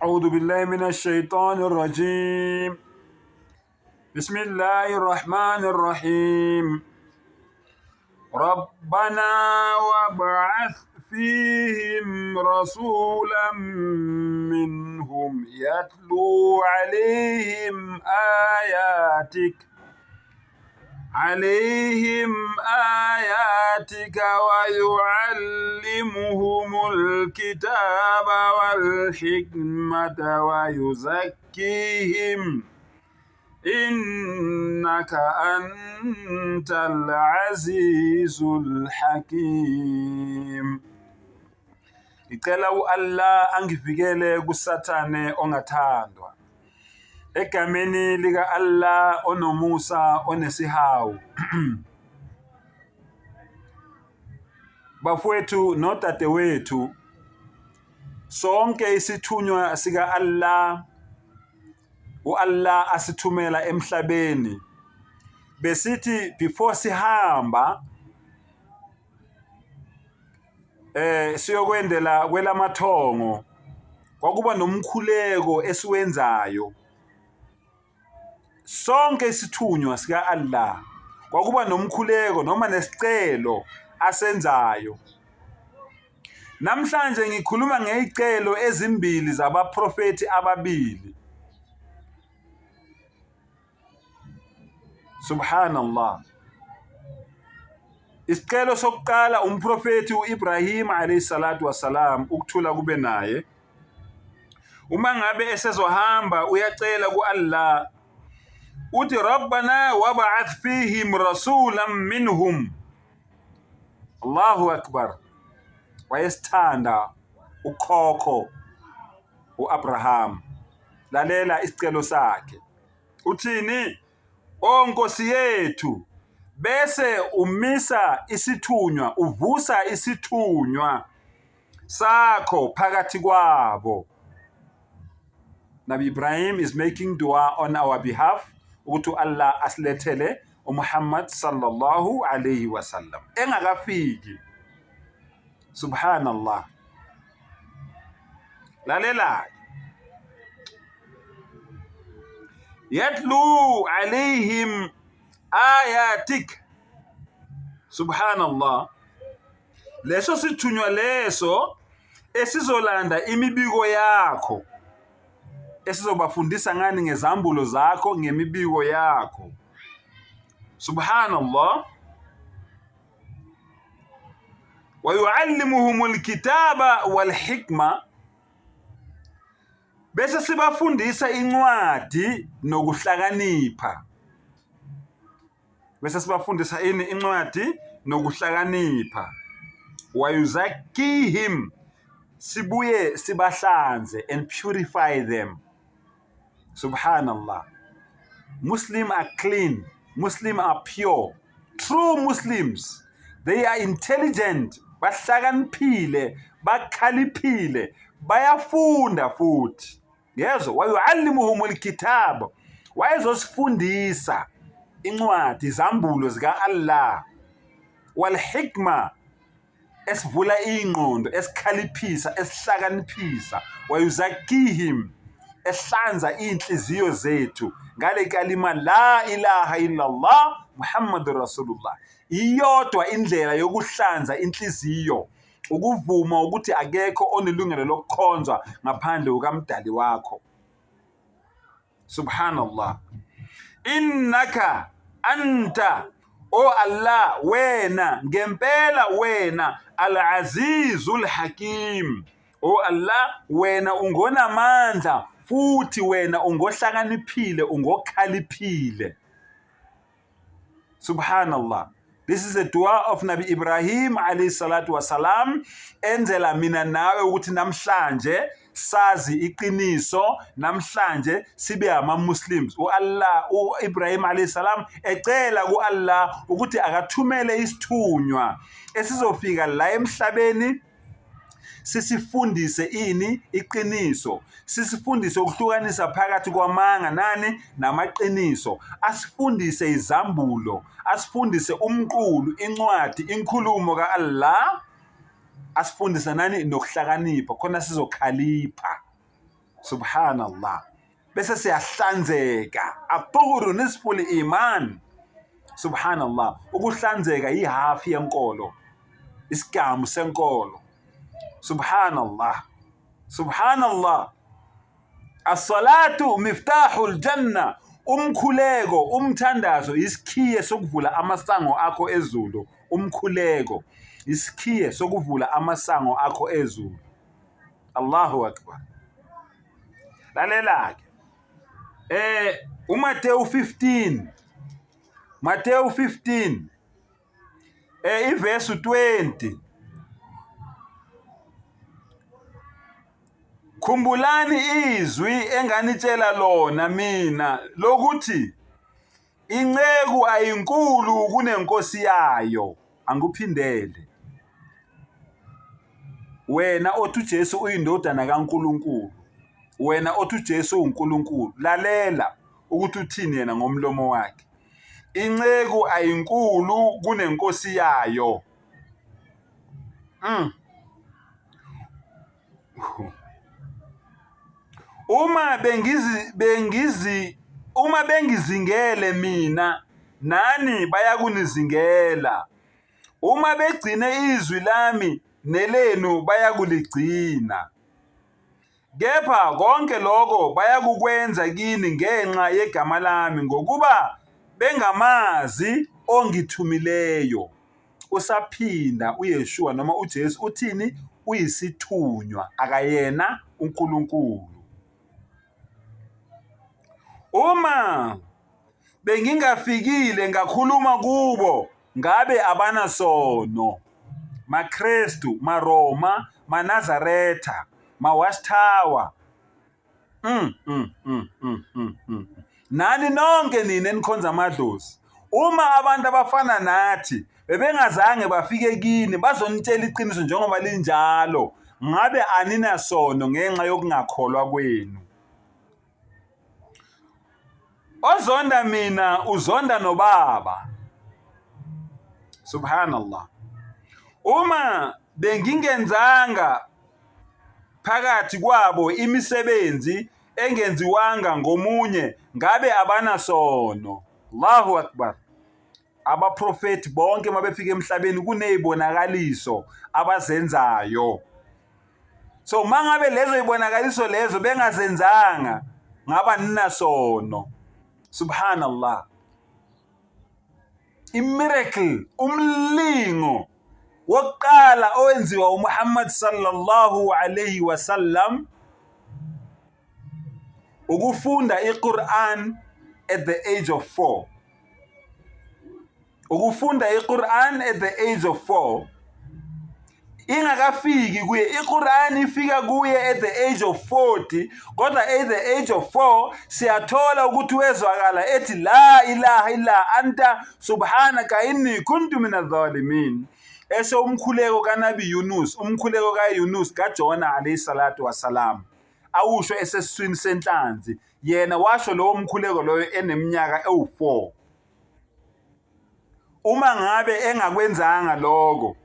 أعوذ بالله من الشيطان الرجيم. بسم الله الرحمن الرحيم. ربنا وابعث فيهم رسولا منهم يتلو عليهم آياتك ويعلمهم الكتاب والحكمة ويزكيهم إنك أنت العزيز الحكيم. Ngicela Allah angivikele kusathane ongathandwa. Egameni lika Allah onomusa onesihawu. Bafowethu nodadewethu, sonke isithunywa sika Allah Allah asithumela emhlabeni. Besithi before sihamba siyokwendela kwelamathongo, kwakuba nomkhuleko esiwenzayo. Sonke isithunywa sika Allah kwakuba nomkhuleko noma nesicelo asenzayo. Namhlanje ngikhuluma ngezicelo ezimbili zabaprofeti ababili. Subhanallah. Isicelo sokuqala umprofeti uIbrahim alayhi salatu wasalam, ukuthula kube naye. Uma ngabe esezohamba uyacela kuAllah uthi Rabbana wab'ath fihim rasulan minhum. Allahu akbar. Wayesithanda ukhokho uAbraham. Lalela isicelo sakhe. Uthini? O Nkosi yethu, bese umisa isithunywa, uvusa isithunywa sakho phakathi kwabo. Nabi Ibrahim is making dua on our behalf ukuthi Allah asilethele uMuhammad sallallahu alayhi wasallam engakafiki. Subhanallah. Lalela. Yatlu alayhim ayatik. Subhanallah. Leso sithunywa leso esizolanda imibiko yakho, esizobafundisa ngani ngezambulo zakho, ngemibiko yakho. Subhanallah. Wa yuallimuhumul kitaba wal hikma. Bese sibafundisa incwadi nokuhlakanipha. Bese sibafundisa incwadi nokuhlakanipha. Wa yuzakkihim. Sibuye sibahlanze and purify them. Subhanallah. Muslims are clean. Muslims are pure. True Muslims, they are intelligent. Bahlakaniphile, bakhaliphile, bayafunda futhi. Yezo, wayuallimuhumul kitab. Wayezosifundisa incwadi, izambulo zika Allah. Wal hikma, esivula ingqondo, esikhaliphisa, esihlakaniphisa. Wayuzakkihim, ehlanza inhliziyo zethu ngale kalima la ilaha illallah Muhammadur Rasulullah. Iyodwa indlela yokuhlanza inhliziyo, ukuvuma ukuthi akekho onelungelo lokukhonzwa ngaphandle kukaMdali wakho. Subhanallah. Innaka anta, o Allah, wena ngempela wena al-azizul hakim. O Allah, wena ungonamandla futhi wena ungohlakaniphile, ungokhaliphile. Subhanallah. This is a dua of Nabi Ibrahim alayhi salatu wasalam. Enzela mina nawe ukuthi namhlanje sazi iqiniso, namhlanje sibe ama-Muslims. Allah, Ibrahim alayhi salam ecela kuAllah ukuthi akathumele isithunywa esizofika la emhlabeni sisifundise iqiniso, sisifundise ukuhlukanisa phakathi kwamanga namaqiniso, asifundise izambulo, asifundise umqulu, incwadi, inkhulumo kaAllah, asifundise nokuhlakanipha khona sizokhalipha. Subhanallah. Bese siyahlanzeka. At-tuhuru nisful iman. Subhanallah. Ukuhlanzeka ihalf yenkolo. Isigamu senkolo. Subhanallah. Subhanallah. As-salatu miftahul janna. Umkhuleko, umthandazo isikhiye sokuvula amasango akho ezulu. Umkhuleko isikhiye sokuvula amasango akho ezulu. Allahu akbar. Lalela ke. uMateyu 15. Mateyu 15. Iverse 20. Khumbulani izwi enganitshela lona mina lokuthi inceku ayinkulu kunenkosi yayo. Angikuphindele. Wena othi uJesu uyindodana kaNkulunkulu. Wena othi uJesu uNkulunkulu. Lalela ukuthi uthini yena ngomlomo wakhe. Inceku ayinkulu kunenkosi yayo. Uma bengizingele mina, nani bayakunizingela. Uma begcine izwi lami nelenu bayakuligcina. Kepha konke lokho bayakukwenza kini ngenxa yegama lami ngokuba bengamazi ongithumileyo. Usaphinda uYeshua noma uJesu uthini? Uyisithunywa akayena uNkulunkulu. Uma bengingafikile ngakhuluma kubo ngabe abanasono. MaKristu, maRoma, maNazaretha, maWashtawa. Nani nonke nini enikhonza amadlozi. Uma abantu abafana nathi bebengazange bafike kini bazonitshela iqiniso njengoba linjalo, ngabe aninasono ngenxa yokungakholwa kwenu. Ozonda mina uzonda noBaba. Subhanallah. Uma bengingenzanga phakathi kwabo imisebenzi engenziwanga ngomunye ngabe abanasono. Allahu akbar. Abaprofeti bonke mabefika emhlabeni kunezibonakaliso abazenzayo. So mangabe lezo izibonakaliso lezo bengazenzanga ngaba ninasono. Subhanallah. Miracle, umlingo wokuqala owenziwa uMuhammad sallallahu alayhi wasallam ukufunda iQuran at the age of 4. Ukufunda iQuran at the age of 4 ingakafiki kuye. iQuran ifika kuye at the age of 40, kodwa at the age of 4 siyathola ukuthi wezwakala ethi la ilaha illa anta subhanaka inni kuntu minadh-dhalimin. Ese umkhuleko kaNabi Yunus, umkhuleko kaYunus kaJona alayhi salatu wasalam, awusho esesiswini senhlanzi. Yena washo lowo mkhuleko loyo eneminyaka ewu4. Uma ngabe engakwenzanga lokho,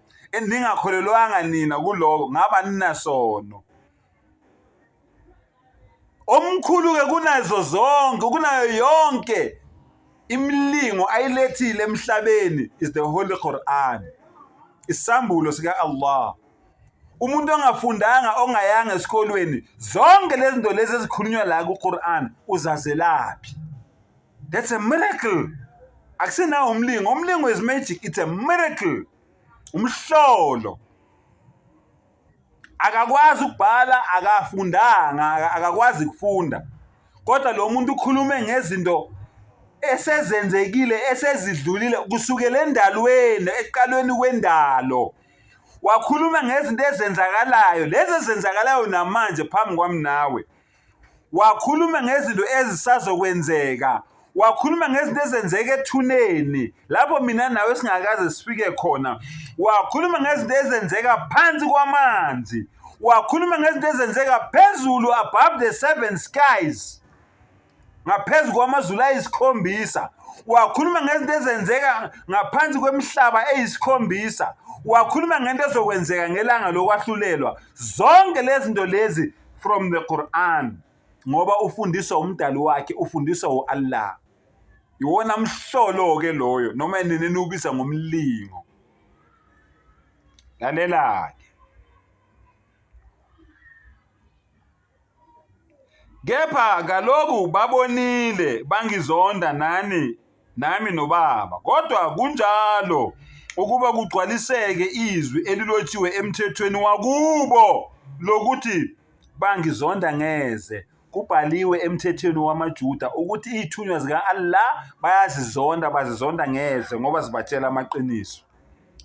ningakholelwanga nina kuloko, ngaba ninasono. Omkhulu ke kunazo zonke, kunayo yonke imilingo ayilethile emhlabeni is the Holy Quran. Isambulo sika Allah. Umuntu ongafundanga ongayanga esikolweni, zonke lezi zinto lezi ezikhulunywa la kuQuran uzazelaphi? That's a miracle. Akusina umlingo. Umlingo is magic. It's a miracle. Umhlolo. Akakwazi ukubhala, akafundanga, akakwazi ukufunda. Kodwa lo muntu ukhulume ngezinto esezenzekile, esezidlulile kusukela endalweni, eqalweni kwendalo. Wakhuluma ngezinto ezenzakalayo, lezi ezenzakalayo namanje phambi kwami nawe. Wakhuluma ngezinto ezisazokwenzeka. Wakhuluma ngezinto ezenzeke ethuneni lapho mina nawe singakaze sifike khona. Wakhuluma ngezinto ezenzeka phansi kwamanzi. Wakhuluma ngezinto ezenzeka phezulu, above the 7 skies, ngaphezu kwamazulu ayisikhombisa. Wakhuluma ngezinto ezenzeka ngaphansi kwemihlaba eyisikhombisa. Wakhuluma ngento ezokwenzeka ngelanga lokwahlulelwa. Zonke lezi zinto lezi from the Quran. ngoba ufundiswa umdali wakhe, ufundiswa uAllah. Iwona mhlolo ke loyo, noma nini ubisa ngomlingo. Lalela ke. Kepha kaloku babonile bangizonda nami nobaba. Kodwa kunjalo ukuba kugcwaliseke izwi elilotshiwe emthethweni wakubo lokuthi bangizonda ngeze. Kubhaliwe emthethweni wamaJuda ukuthi ithunywa zika-Allah bayazizonda, bazizonda ngeze ngoba zibatshela amaqiniso.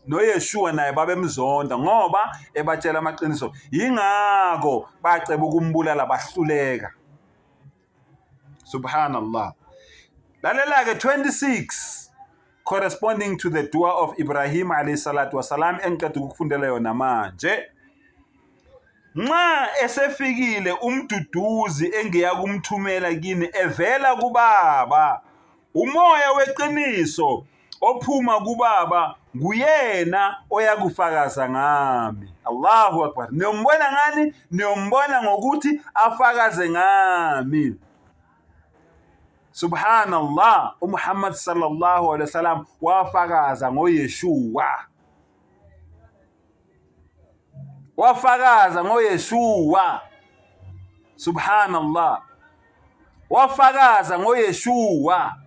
NoYeshua naye babemzonda ngoba ebatshela amaqiniso. Yingakho baceba ukumbulala bahluleka. Subhanallah. Lalela ke 26 corresponding to the dua of Ibrahim alayhi salatu wasalam engiqeda ukufundela yona manje. Nxa esefikile umduduzi engiya kumthumela kini evela kubaba, umoya weqiniso ophuma kubaba nguyena oyakufakaza ngami. Allahu akbar. Niyombona ngani? Niyombona ngokuthi afakaze ngami. Subhanallah. Muhammad sallallahu alaihi wasallam wafakaza ngoYeshua. Wafakaza ngoYeshua. Subhanallah. Wafakaza ngoYeshua.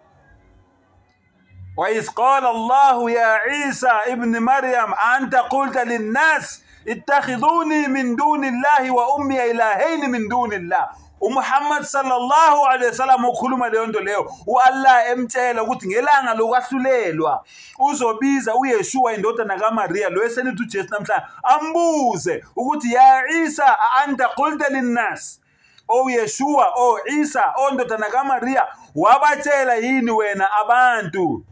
وإذ قال الله يا عيسى ابن مريم أنت قلت للناس اتخذوني من دون الله وأمي إلهين من دون الله. ومحمد صلى الله عليه وسلم ukhuluma leyo nto leyo, uAllah emtshela ukuthi ngelanga lokwahlulelwa uzobiza uYeshua indodana kaMaria lo esenithi uJesu namhlanje, ambuze ukuthi ya Isa anta qulta linnas, o Yeshua, o Isa, o ndodana kaMaria, wabatshela yini wena abantu?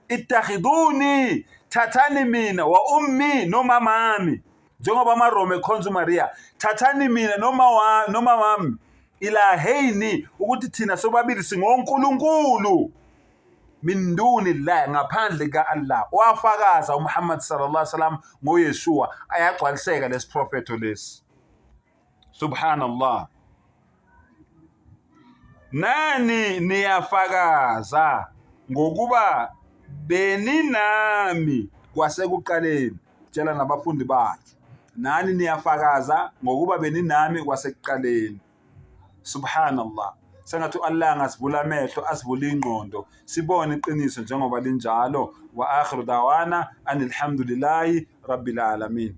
Ittakhiduni, thathani mina, wa ummi, nomamami, njengoba amaRoma ekhonza uMaria, thathani mina nomamami ilahayni, ukuthi thina sobabili singonkulunkulu min dunillah, ngaphandle ka-Allah. Wafakaza uMuhammad sallallahu alaihi wasallam ngoYeshua. Ayagcwaliseka lesiprofetho lesi. Subhanallah. Nani niyafakaza ngokuba beninami kwasekuqaleni? Tshela nabafundi bakhe. Nani niyafakaza ngokuba beninami kwasekuqaleni? Subhanallah. Sengathi uAllah angasivula amehlo, asivule ingqondo, sibone iqiniso njengoba linjalo. Wa akhiru dawana anil hamdulillahi rabbil alamin.